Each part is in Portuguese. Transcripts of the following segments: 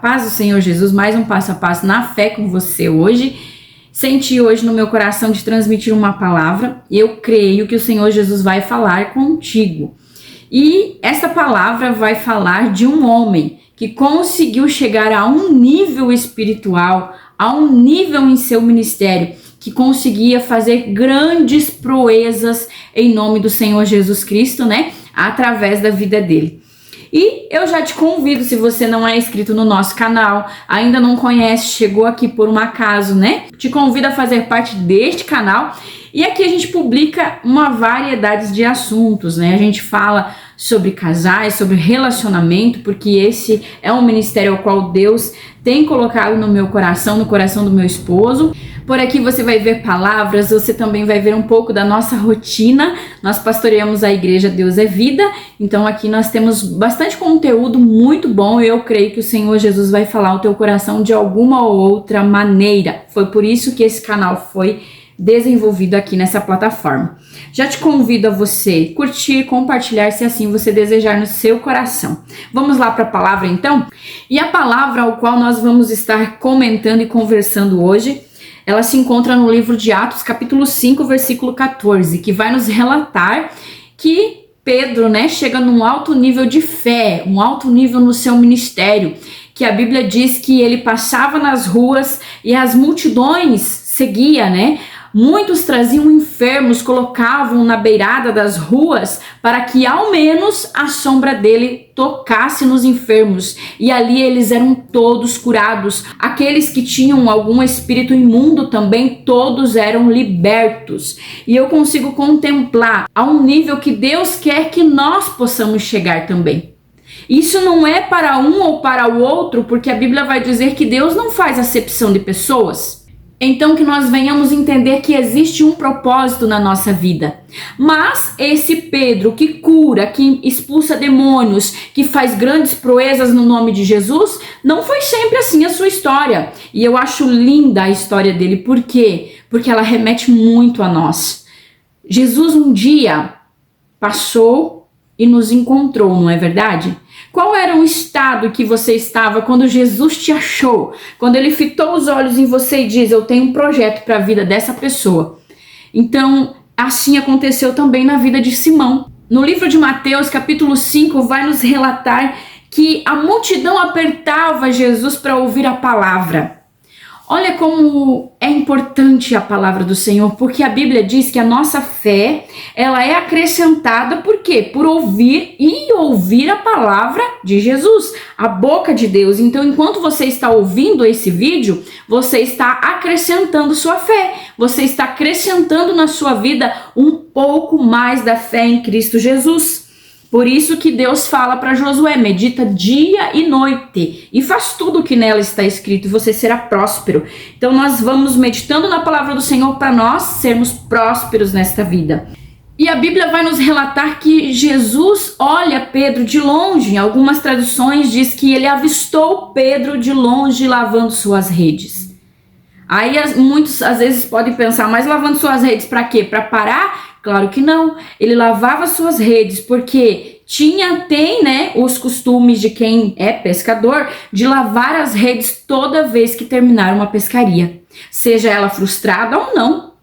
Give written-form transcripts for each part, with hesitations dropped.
Paz do Senhor Jesus, mais um passo a passo na fé com você hoje. Senti hoje no meu coração de transmitir uma palavra e eu creio que o Senhor Jesus vai falar contigo. E essa palavra vai falar de um homem que conseguiu chegar a um nível espiritual, a um nível em seu ministério, que conseguia fazer grandes proezas em nome do Senhor Jesus Cristo, né? Através da vida dele. E eu já te convido, se você não é inscrito no nosso canal, ainda não conhece, chegou aqui por um acaso, né? Te convido a fazer parte deste canal. E aqui a gente publica uma variedade de assuntos, né? A gente fala sobre casais, sobre relacionamento, porque esse é um ministério ao qual Deus tem colocado no meu coração, no coração do meu esposo. Por aqui você vai ver palavras, você também vai ver um pouco da nossa rotina. Nós pastoreamos a igreja Deus é Vida, então aqui nós temos bastante conteúdo muito bom e eu creio que o Senhor Jesus vai falar ao teu coração de alguma ou outra maneira. Foi por isso que esse canal foi desenvolvido aqui nessa plataforma. Já te convido a você curtir, compartilhar, se assim você desejar no seu coração. Vamos lá para a palavra então? E a palavra ao qual nós vamos estar comentando e conversando hoje, ela se encontra no livro de Atos, capítulo 5, versículo 14, que vai nos relatar que Pedro, né, chega num alto nível de fé, um alto nível no seu ministério, que a Bíblia diz que ele passava nas ruas e as multidões seguiam, né? Muitos traziam enfermos, colocavam na beirada das ruas para que ao menos a sombra dele tocasse nos enfermos. E ali eles eram todos curados. Aqueles que tinham algum espírito imundo também, todos eram libertos. E eu consigo contemplar a um nível que Deus quer que nós possamos chegar também. Isso não é para um ou para o outro, porque a Bíblia vai dizer que Deus não faz acepção de pessoas. Então que nós venhamos entender que existe um propósito na nossa vida. Mas esse Pedro que cura, que expulsa demônios, que faz grandes proezas no nome de Jesus, não foi sempre assim a sua história. E eu acho linda a história dele. Por quê? Porque ela remete muito a nós. Jesus um dia passou e nos encontrou, não é verdade? Qual era o estado que você estava quando Jesus te achou? Quando ele fitou os olhos em você e diz, eu tenho um projeto para a vida dessa pessoa. Então, assim aconteceu também na vida de Simão. No livro de Mateus, capítulo 5, vai nos relatar que a multidão apertava Jesus para ouvir a palavra. Olha como é importante a palavra do Senhor, porque a Bíblia diz que a nossa fé, ela é acrescentada por quê? Por ouvir e ouvir a palavra de Jesus, a boca de Deus. Então, enquanto você está ouvindo esse vídeo, você está acrescentando sua fé, você está acrescentando na sua vida um pouco mais da fé em Cristo Jesus. Por isso que Deus fala para Josué, medita dia e noite e faz tudo o que nela está escrito e você será próspero. Então nós vamos meditando na palavra do Senhor para nós sermos prósperos nesta vida. E a Bíblia vai nos relatar que Jesus olha Pedro de longe. Em algumas traduções diz que ele avistou Pedro de longe lavando suas redes. Aí muitos às vezes podem pensar, mas lavando suas redes para quê? Para parar? Claro que não. Ele lavava suas redes porque tem, né, os costumes de quem é pescador de lavar as redes toda vez que terminar uma pescaria. Seja ela frustrada ou não.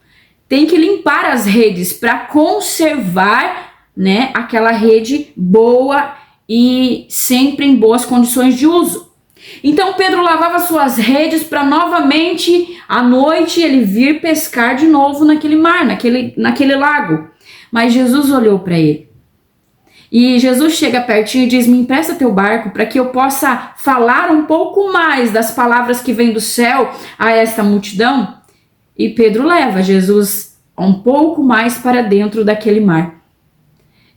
Tem que limpar as redes para conservar, né, aquela rede boa e sempre em boas condições de uso. Então Pedro lavava suas redes para novamente à noite ele vir pescar de novo naquele mar, naquele lago. Mas Jesus olhou para ele. E Jesus chega pertinho e diz, me empresta teu barco para que eu possa falar um pouco mais das palavras que vêm do céu a esta multidão. E Pedro leva Jesus um pouco mais para dentro daquele mar.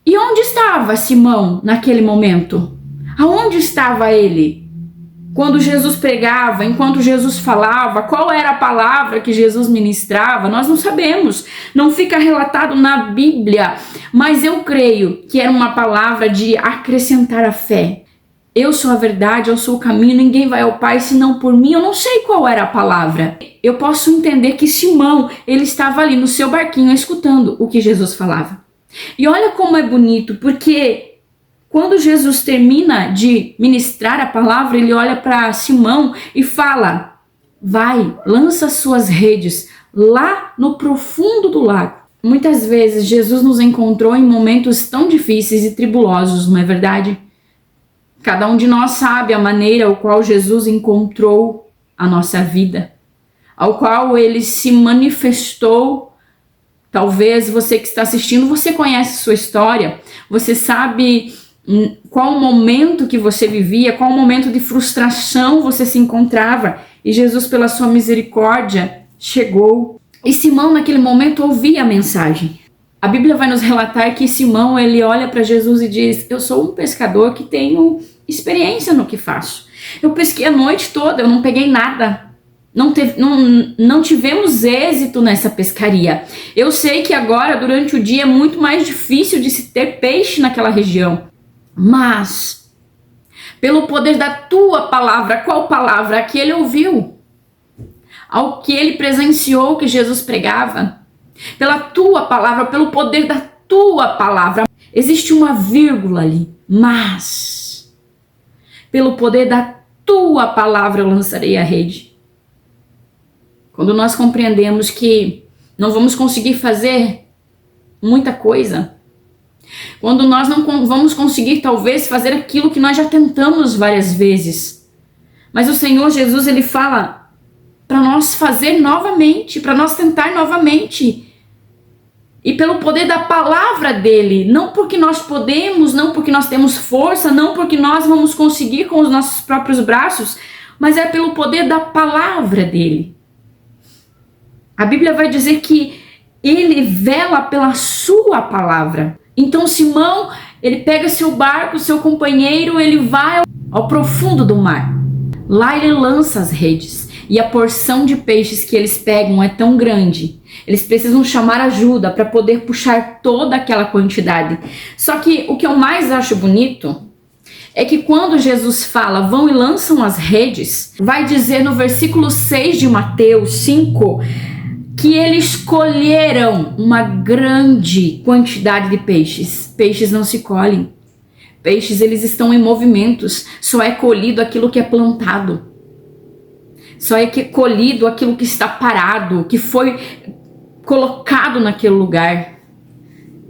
E onde estava Simão naquele momento? Aonde estava ele? Quando Jesus pregava, enquanto Jesus falava, qual era a palavra que Jesus ministrava, nós não sabemos, não fica relatado na Bíblia, mas eu creio que era uma palavra de acrescentar a fé. Eu sou a verdade, eu sou o caminho, ninguém vai ao Pai senão por mim. Eu não sei qual era a palavra. Eu posso entender que Simão, ele estava ali no seu barquinho escutando o que Jesus falava. E olha como é bonito, porque Quando Jesus termina de ministrar a palavra, ele olha para Simão e fala: vai, lança suas redes lá no profundo do lago. Muitas vezes Jesus nos encontrou em momentos tão difíceis e tribulosos, não é verdade? Cada um de nós sabe a maneira ao qual Jesus encontrou a nossa vida, ao qual ele se manifestou. Talvez você que está assistindo, você conhece sua história, você sabe qual o momento que você vivia, qual o momento de frustração você se encontrava, e Jesus, pela sua misericórdia, chegou. E Simão, naquele momento, ouvia a mensagem. A Bíblia vai nos relatar que Simão, ele olha para Jesus e diz: eu sou um pescador que tenho experiência no que faço. Eu pesquei a noite toda, eu não peguei nada. Não tivemos êxito nessa pescaria. Eu sei que agora, durante o dia, é muito mais difícil de se ter peixe naquela região. Mas, pelo poder da tua palavra, qual palavra? A que ele ouviu, ao que ele presenciou que Jesus pregava, pela tua palavra, pelo poder da tua palavra. Existe uma vírgula ali, mas pelo poder da tua palavra eu lançarei a rede. Quando nós compreendemos que não vamos conseguir fazer muita coisa, quando nós não vamos conseguir talvez fazer aquilo que nós já tentamos várias vezes, mas o Senhor Jesus, ele fala para nós fazer novamente, para nós tentar novamente. E pelo poder da palavra dele, não porque nós podemos, não porque nós temos força, não porque nós vamos conseguir com os nossos próprios braços, mas é pelo poder da palavra dele. A Bíblia vai dizer que ele vela pela sua palavra. Então Simão, ele pega seu barco, seu companheiro, ele vai ao profundo do mar. Lá ele lança as redes. E a porção de peixes que eles pegam é tão grande, eles precisam chamar ajuda para poder puxar toda aquela quantidade. Só que o que eu mais acho bonito é que quando Jesus fala, vão e lançam as redes, vai dizer no versículo 6 de Mateus 5, que eles colheram uma grande quantidade de peixes. Peixes não se colhem. Peixes, eles estão em movimentos. Só é colhido aquilo que é plantado. Só é colhido aquilo que está parado, que foi colocado naquele lugar.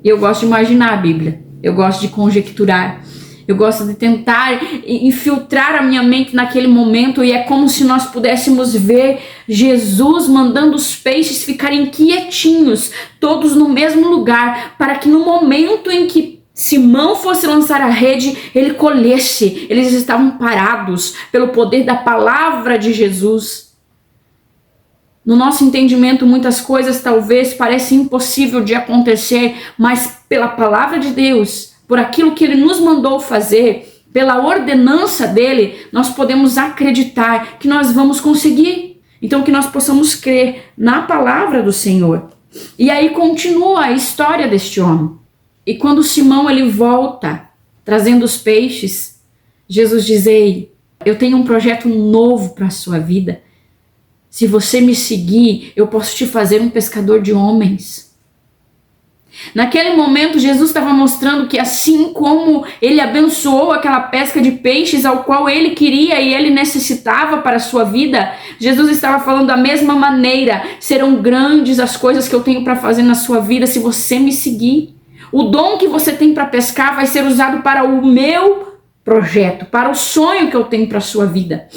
Eu gosto de imaginar a Bíblia. Eu gosto de conjecturar. Eu gosto de tentar infiltrar a minha mente naquele momento. E é como se nós pudéssemos ver Jesus mandando os peixes ficarem quietinhos, todos no mesmo lugar, para que no momento em que Simão fosse lançar a rede, ele colhesse. Eles estavam parados pelo poder da palavra de Jesus. No nosso entendimento, muitas coisas talvez parecem impossível de acontecer, mas pela palavra de Deus, por aquilo que ele nos mandou fazer, pela ordenança dele, nós podemos acreditar que nós vamos conseguir. Então que nós possamos crer na palavra do Senhor. E aí continua a história deste homem. E quando Simão ele volta trazendo os peixes, Jesus diz: ei, eu tenho um projeto novo para a sua vida. Se você me seguir, eu posso te fazer um pescador de homens. Naquele momento, Jesus estava mostrando que assim como ele abençoou aquela pesca de peixes ao qual ele queria e ele necessitava para a sua vida, Jesus estava falando da mesma maneira: serão grandes as coisas que eu tenho para fazer na sua vida se você me seguir. O dom que você tem para pescar vai ser usado para o meu projeto, para o sonho que eu tenho para a sua vida.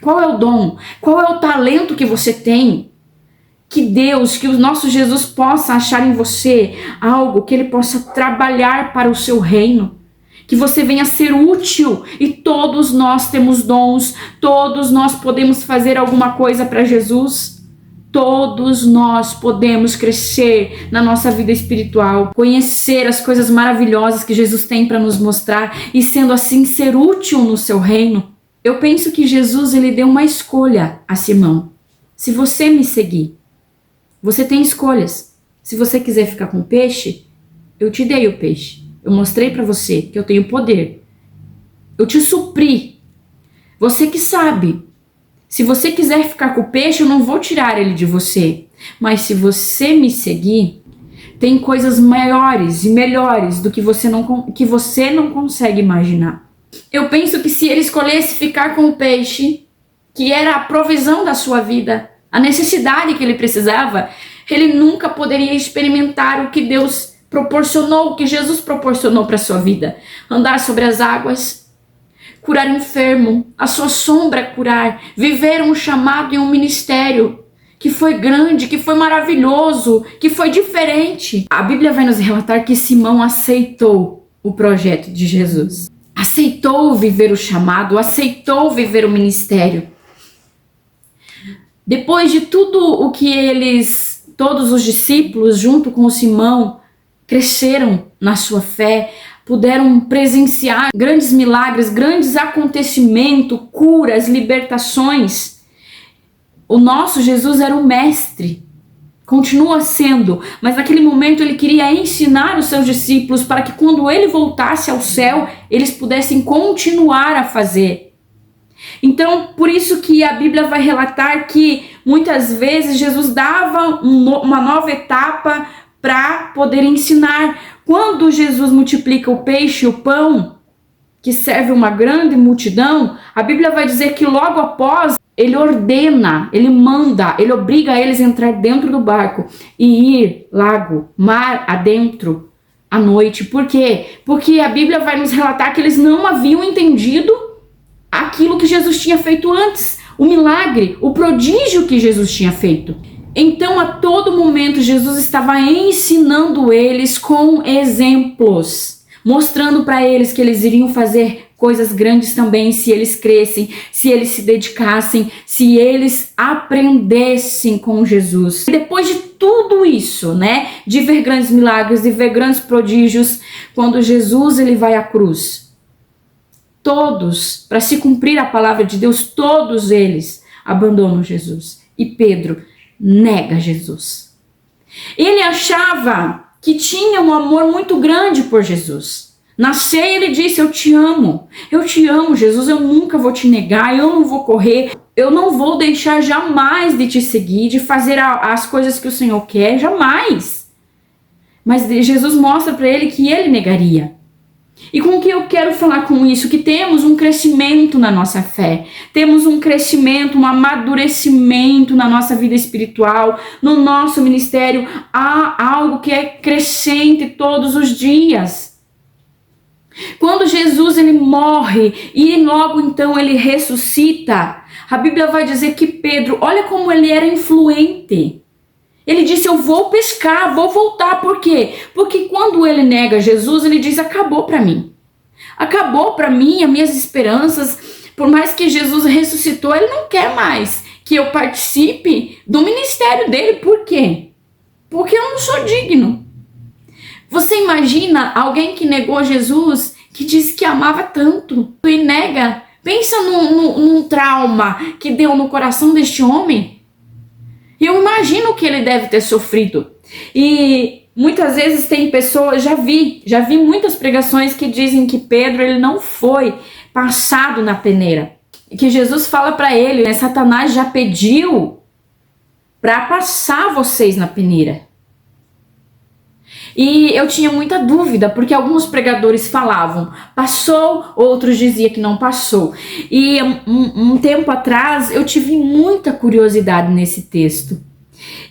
Qual é o dom? Qual é o talento que você tem? Que Deus, que o nosso Jesus possa achar em você algo que ele possa trabalhar para o seu reino. Que você venha ser útil. E todos nós temos dons, todos nós podemos fazer alguma coisa para Jesus. Todos nós podemos crescer na nossa vida espiritual, conhecer as coisas maravilhosas que Jesus tem para nos mostrar e sendo assim ser útil no seu reino. Eu penso que Jesus ele deu uma escolha a Simão. Se você me seguir, você tem escolhas. Se você quiser ficar com peixe, eu te dei o peixe. Eu mostrei para você que eu tenho poder. Eu te supri. Você que sabe. Se você quiser ficar com o peixe, eu não vou tirar ele de você. Mas se você me seguir, Tem coisas maiores e melhores do que você não consegue imaginar. Eu penso que se ele escolhesse ficar com o peixe, que era a provisão da sua vida, a necessidade que ele precisava, ele nunca poderia experimentar o que Deus proporcionou, o que Jesus proporcionou para a sua vida. Andar sobre as águas, curar enfermo, a sua sombra curar, viver um chamado e um ministério que foi grande, que foi maravilhoso, que foi diferente. A Bíblia vai nos relatar que Simão aceitou o projeto de Jesus. Aceitou viver o chamado, aceitou viver o ministério. Depois de tudo o que todos os discípulos, junto com Simão, cresceram na sua fé, puderam presenciar grandes milagres, grandes acontecimentos, curas, libertações. O nosso Jesus era o mestre, continua sendo, mas naquele momento ele queria ensinar os seus discípulos para que quando ele voltasse ao céu, eles pudessem continuar a fazer. Então, por isso que a Bíblia vai relatar que muitas vezes Jesus dava uma nova etapa para poder ensinar. Quando Jesus multiplica o peixe e o pão, que serve uma grande multidão, a Bíblia vai dizer que logo após ele ordena, ele manda, ele obriga eles a entrar dentro do barco e ir lago, mar adentro à noite. Por quê? Porque a Bíblia vai nos relatar que eles não haviam entendido aquilo que Jesus tinha feito antes, o milagre, o prodígio que Jesus tinha feito. Então, a todo momento, Jesus estava ensinando eles com exemplos, mostrando para eles que eles iriam fazer coisas grandes também se eles crescem, se eles se dedicassem, se eles aprendessem com Jesus. E depois de tudo isso, né, de ver grandes milagres, de ver grandes prodígios, quando Jesus ele vai à cruz, todos, para se cumprir a palavra de Deus, todos eles abandonam Jesus. E Pedro nega Jesus. Ele achava que tinha um amor muito grande por Jesus. Na ceia ele disse: eu te amo, Jesus, eu nunca vou te negar, eu não vou correr, eu não vou deixar jamais de te seguir, de fazer as coisas que o Senhor quer, jamais. Mas Jesus mostra para ele que ele negaria. E com o que eu quero falar com isso? Que temos um crescimento na nossa fé, temos um crescimento, um amadurecimento na nossa vida espiritual, no nosso ministério. Há algo que é crescente todos os dias. Quando Jesus ele morre e logo então ele ressuscita, a Bíblia vai dizer que Pedro, olha como ele era influente. Ele disse: eu vou pescar, vou voltar. Por quê? Porque quando ele nega Jesus, ele diz: acabou para mim. Acabou para mim as minhas esperanças. Por mais que Jesus ressuscitou, ele não quer mais que eu participe do ministério dele. Por quê? Porque eu não sou digno. Você imagina alguém que negou Jesus, que disse que amava tanto e nega? Pensa num trauma que deu no coração deste homem. Eu imagino que ele deve ter sofrido. E muitas vezes tem pessoas, já vi muitas pregações que dizem que Pedro ele não foi passado na peneira. E que Jesus fala para ele, né, Satanás já pediu para passar vocês na peneira. E eu tinha muita dúvida, porque alguns pregadores falavam, passou, outros diziam que não passou. E um tempo atrás eu tive muita curiosidade nesse texto.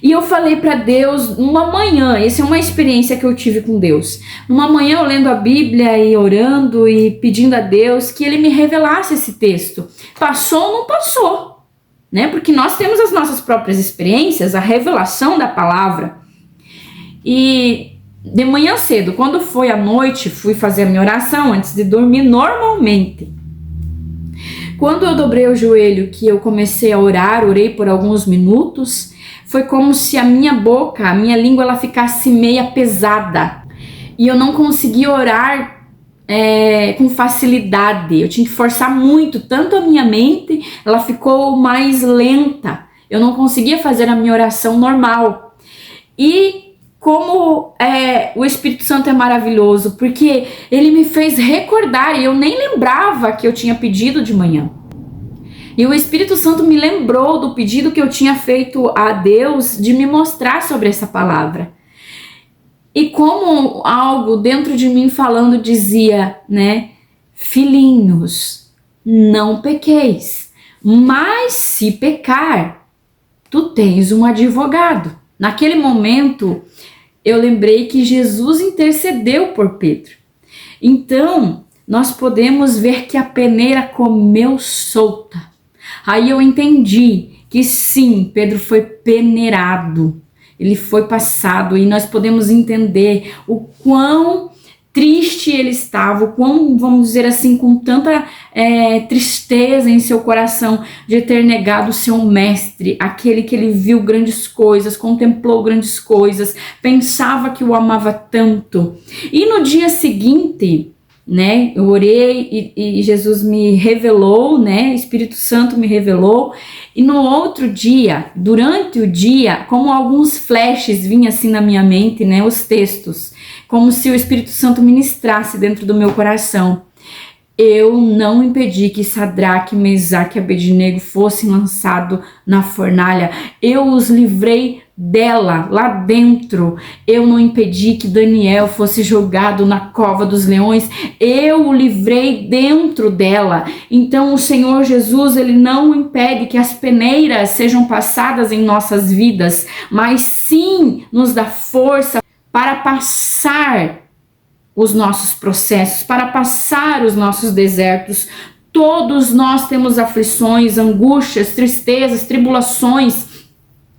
E eu falei para Deus, numa manhã, essa é uma experiência que eu tive com Deus. Numa manhã eu lendo a Bíblia e orando e pedindo a Deus que Ele me revelasse esse texto. Passou ou não passou? Né? Porque nós temos as nossas próprias experiências, a revelação da palavra. E de manhã cedo, quando foi à noite, fui fazer a minha oração antes de dormir normalmente. Quando eu dobrei o joelho, que eu comecei a orar, orei por alguns minutos, foi como se a minha boca, a minha língua, ela ficasse meia pesada. E eu não conseguia orar com facilidade. Eu tinha que forçar muito, tanto a minha mente, ela ficou mais lenta. Eu não conseguia fazer a minha oração normal. E como o Espírito Santo é maravilhoso, porque ele me fez recordar, e eu nem lembrava que eu tinha pedido de manhã. E o Espírito Santo me lembrou do pedido que eu tinha feito a Deus de me mostrar sobre essa palavra. E como algo dentro de mim falando dizia, né? Filhinhos, não pequeis, mas se pecar, tu tens um advogado. Naquele momento, eu lembrei que Jesus intercedeu por Pedro. Então, nós podemos ver que a peneira comeu solta. Aí eu entendi que sim, Pedro foi peneirado. Ele foi passado e nós podemos entender o quão triste ele estava, o quão, vamos dizer assim, com tanta tristeza em seu coração de ter negado o seu mestre, aquele que ele viu grandes coisas, contemplou grandes coisas, pensava que o amava tanto. E no dia seguinte, né, eu orei e Jesus me revelou, né, Espírito Santo me revelou, e no outro dia, durante o dia, como alguns flashes vinham assim na minha mente, né, os textos, como se o Espírito Santo ministrasse dentro do meu coração. Eu não impedi que Sadraque, Mesaque e Abednego fossem lançados na fornalha. Eu os livrei dela, lá dentro. Eu não impedi que Daniel fosse jogado na cova dos leões. Eu o livrei dentro dela. Então o Senhor Jesus, ele não impede que as peneiras sejam passadas em nossas vidas, mas sim nos dá força para passar os nossos processos, para passar os nossos desertos. Todos nós temos aflições, angústias, tristezas, tribulações,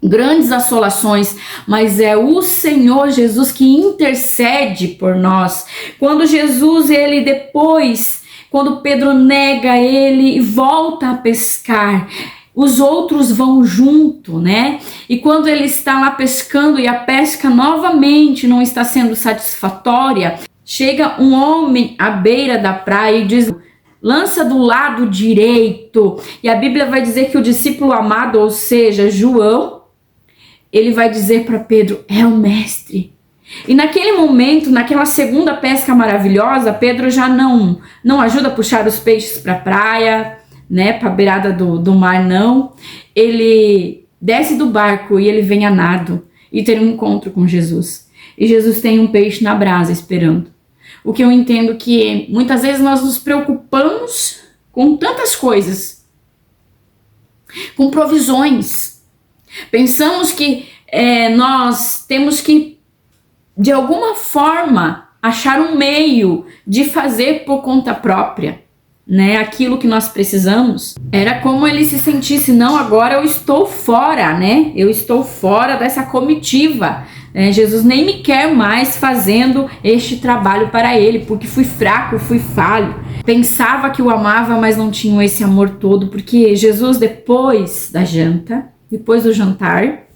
grandes assolações, mas é o Senhor Jesus que intercede por nós. Quando Jesus, ele depois, quando Pedro nega ele e volta a pescar, os outros vão junto, né? E quando ele está lá pescando e a pesca novamente não está sendo satisfatória, chega um homem à beira da praia e diz: lança do lado direito. E a Bíblia vai dizer que o discípulo amado, ou seja, João, ele vai dizer para Pedro: é o mestre. E naquele momento, naquela segunda pesca maravilhosa, Pedro já não ajuda a puxar os peixes para a praia, né, para a beirada do mar, não. Ele desce do barco e ele vem a nado e tem um encontro com Jesus. E Jesus tem um peixe na brasa esperando. O que eu entendo que muitas vezes nós nos preocupamos com tantas coisas, com provisões. Pensamos que nós temos que, de alguma forma, achar um meio de fazer por conta própria, né, aquilo que nós precisamos. Era como ele se sentisse: não, agora eu estou fora, né? Eu estou fora dessa comitiva. Jesus nem me quer mais fazendo este trabalho para ele, porque fui fraco, fui falho. Pensava que o amava, mas não tinha esse amor todo, porque Jesus, depois da janta, depois do jantar,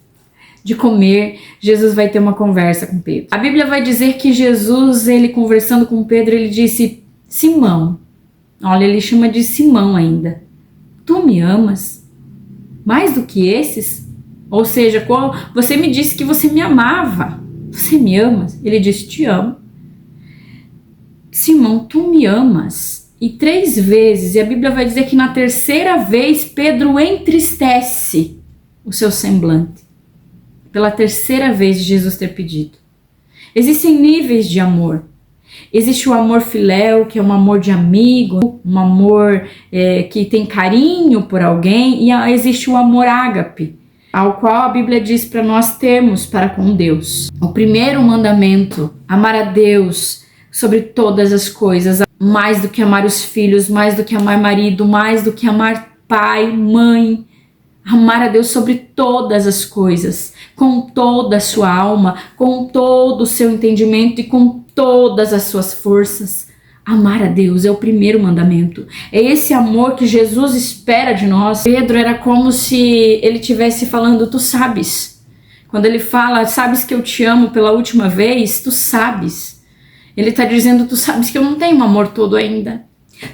de comer, Jesus vai ter uma conversa com Pedro. A Bíblia vai dizer que Jesus, ele conversando com Pedro, ele disse: Simão, olha, ele chama de Simão ainda, tu me amas mais do que esses? Ou seja, você me disse que você me amava, você me ama? Ele disse: te amo. Simão, tu me amas? E 3 vezes, e a Bíblia vai dizer que na terceira vez Pedro entristece o seu semblante, pela terceira vez de Jesus ter pedido. Existem níveis de amor. Existe o amor filéu, que é um amor de amigo, um amor que tem carinho por alguém, e existe o amor ágape, ao qual a Bíblia diz para nós termos para com Deus. O primeiro mandamento: amar a Deus sobre todas as coisas, mais do que amar os filhos, mais do que amar marido, mais do que amar pai, mãe. Amar a Deus sobre todas as coisas, com toda a sua alma, com todo o seu entendimento e com todas as suas forças. Amar a Deus é o primeiro mandamento. É esse amor que Jesus espera de nós. Pedro era como se ele estivesse falando: tu sabes. Quando ele fala: sabes que eu te amo pela última vez, tu sabes. Ele está dizendo: tu sabes que eu não tenho um amor todo ainda.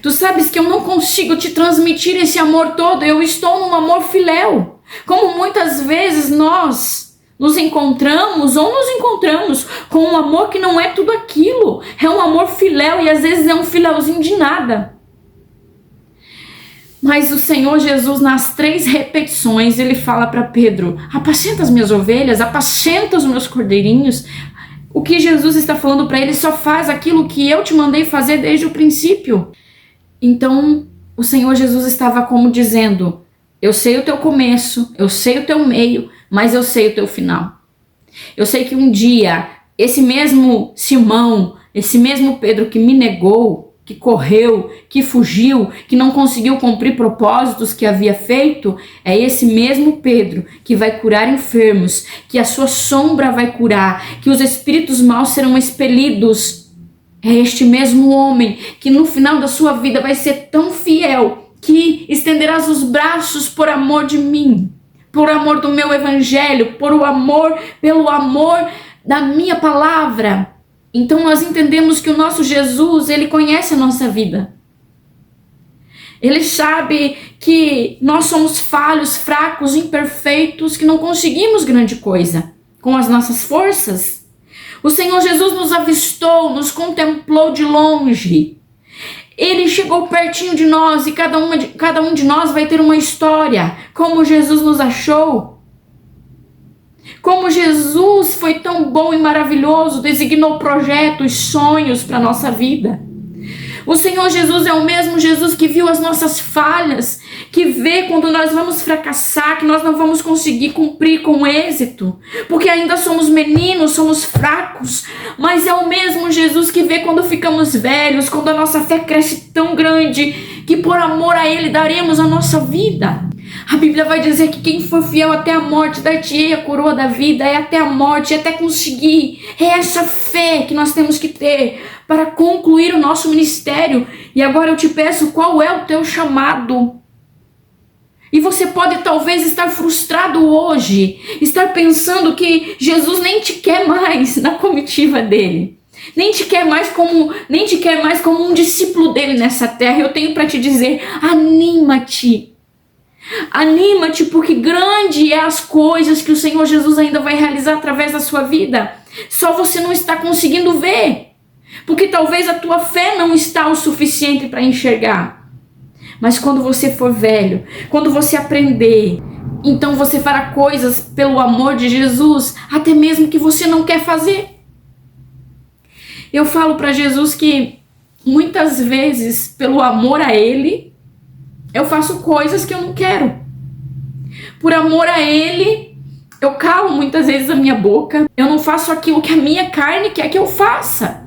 Tu sabes que eu não consigo te transmitir esse amor todo. Eu estou num amor filéu. Como muitas vezes nós nos encontramos com um amor que não é tudo aquilo. É um amor filéu e às vezes é um filéuzinho de nada. Mas o Senhor Jesus, nas 3 repetições, ele fala para Pedro: apacenta as minhas ovelhas, apacenta os meus cordeirinhos. O que Jesus está falando para ele: só faz aquilo que eu te mandei fazer desde o princípio. Então, o Senhor Jesus estava como dizendo: eu sei o teu começo, eu sei o teu meio, mas eu sei o teu final. Eu sei que um dia, esse mesmo Simão, esse mesmo Pedro que me negou, que correu, que fugiu, que não conseguiu cumprir propósitos que havia feito, é esse mesmo Pedro que vai curar enfermos, que a sua sombra vai curar, que os espíritos maus serão expelidos. É este mesmo homem que no final da sua vida vai ser tão fiel que estenderás os braços por amor de mim, por amor do meu evangelho, pelo amor da minha palavra. Então nós entendemos que o nosso Jesus, ele conhece a nossa vida. Ele sabe que nós somos falhos, fracos, imperfeitos, que não conseguimos grande coisa com as nossas forças. O Senhor Jesus nos avistou, nos contemplou de longe. Ele chegou pertinho de nós e cada um de nós vai ter uma história, como Jesus nos achou. Como Jesus foi tão bom e maravilhoso, designou projetos, sonhos para a nossa vida. O Senhor Jesus é o mesmo Jesus que viu as nossas falhas, que vê quando nós vamos fracassar, que nós não vamos conseguir cumprir com êxito, porque ainda somos meninos, somos fracos, mas é o mesmo Jesus que vê quando ficamos velhos, quando a nossa fé cresce tão grande, que por amor a Ele daremos a nossa vida. A Bíblia vai dizer que quem for fiel até a morte, dar-te-ei a coroa da vida, é até a morte, é até conseguir. É essa fé que nós temos que ter para concluir o nosso ministério. E agora eu te peço, qual é o teu chamado? E você pode talvez estar frustrado hoje, estar pensando que Jesus nem te quer mais na comitiva dele. Nem te quer mais como um discípulo dele nessa terra. Eu tenho para te dizer, anima-te. Anima-te, porque grande é as coisas que o Senhor Jesus ainda vai realizar através da sua vida. Só você não está conseguindo ver, porque talvez a tua fé não está o suficiente para enxergar. Mas quando você for velho, quando você aprender, então você fará coisas pelo amor de Jesus, até mesmo que você não quer fazer. Eu falo para Jesus que muitas vezes, pelo amor a Ele, eu faço coisas que eu não quero. Por amor a Ele, eu calo muitas vezes a minha boca. Eu não faço aquilo que a minha carne quer que eu faça.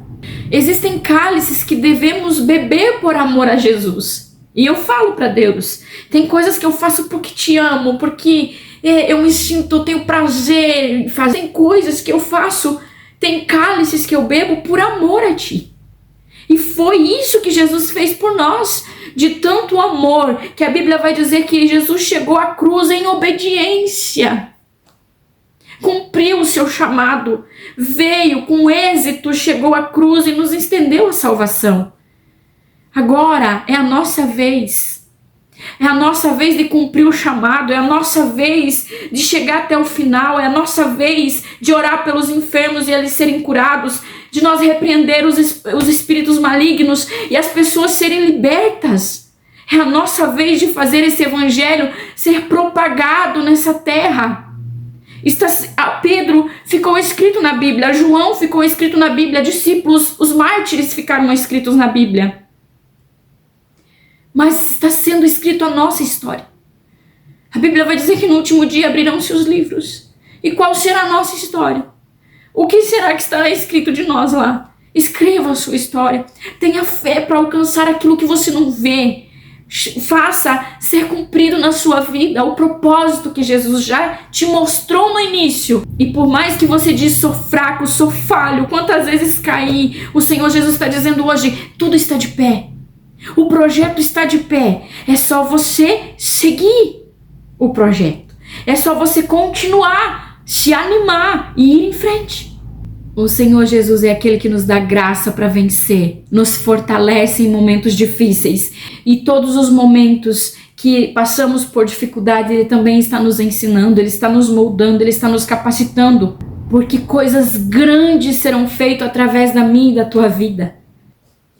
Existem cálices que devemos beber por amor a Jesus. E eu falo para Deus, tem coisas que eu faço porque te amo, porque eu me sinto, eu tenho prazer em fazer. Tem coisas que eu faço, tem cálices que eu bebo por amor a Ti. E foi isso que Jesus fez por nós, de tanto amor, que a Bíblia vai dizer que Jesus chegou à cruz em obediência. Cumpriu o seu chamado, veio com êxito, chegou à cruz e nos estendeu a salvação. Agora é a nossa vez. É a nossa vez de cumprir o chamado, é a nossa vez de chegar até o final, é a nossa vez de orar pelos enfermos e eles serem curados, de nós repreender os espíritos malignos e as pessoas serem libertas. É a nossa vez de fazer esse evangelho ser propagado nessa terra. Pedro ficou escrito na Bíblia, João ficou escrito na Bíblia, discípulos, os mártires ficaram escritos na Bíblia. Mas está sendo escrito a nossa história. A Bíblia vai dizer que no último dia abrirão-se os livros. E qual será a nossa história? O que será que estará escrito de nós lá? Escreva a sua história. Tenha fé para alcançar aquilo que você não vê. Faça ser cumprido na sua vida o propósito que Jesus já te mostrou no início. E por mais que você diz, sou fraco, sou falho, quantas vezes caí, o Senhor Jesus está dizendo hoje, tudo está de pé. O projeto está de pé. É só você seguir o projeto. É só você continuar, se animar e ir em frente. O Senhor Jesus é aquele que nos dá graça para vencer, nos fortalece em momentos difíceis. E todos os momentos que passamos por dificuldade, Ele também está nos ensinando, Ele está nos moldando, Ele está nos capacitando. Porque coisas grandes serão feitas através da minha e da tua vida.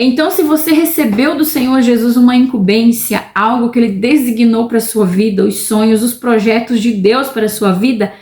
Então, se você recebeu do Senhor Jesus uma incumbência, algo que Ele designou para a sua vida, os sonhos, os projetos de Deus para a sua vida,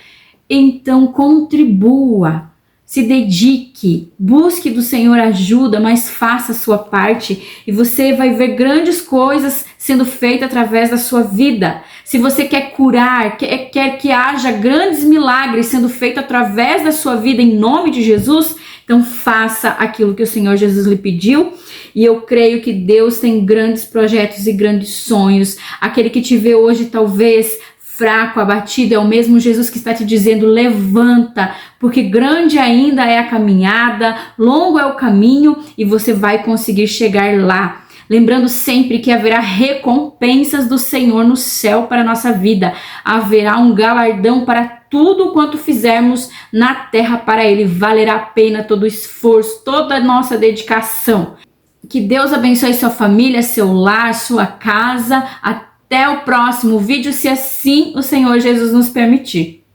então contribua. Se dedique, busque do Senhor ajuda, mas faça a sua parte e você vai ver grandes coisas sendo feitas através da sua vida. Se você quer curar, quer que haja grandes milagres sendo feitos através da sua vida em nome de Jesus, então faça aquilo que o Senhor Jesus lhe pediu. E eu creio que Deus tem grandes projetos e grandes sonhos. Aquele que te vê hoje talvez fraco, abatido, é o mesmo Jesus que está te dizendo: levanta, porque grande ainda é a caminhada, longo é o caminho e você vai conseguir chegar lá. Lembrando sempre que haverá recompensas do Senhor no céu para a nossa vida. Haverá um galardão para tudo quanto fizermos na terra para Ele. Valerá a pena todo o esforço, toda a nossa dedicação. Que Deus abençoe sua família, seu lar, sua casa. Até o próximo vídeo, se assim o Senhor Jesus nos permitir.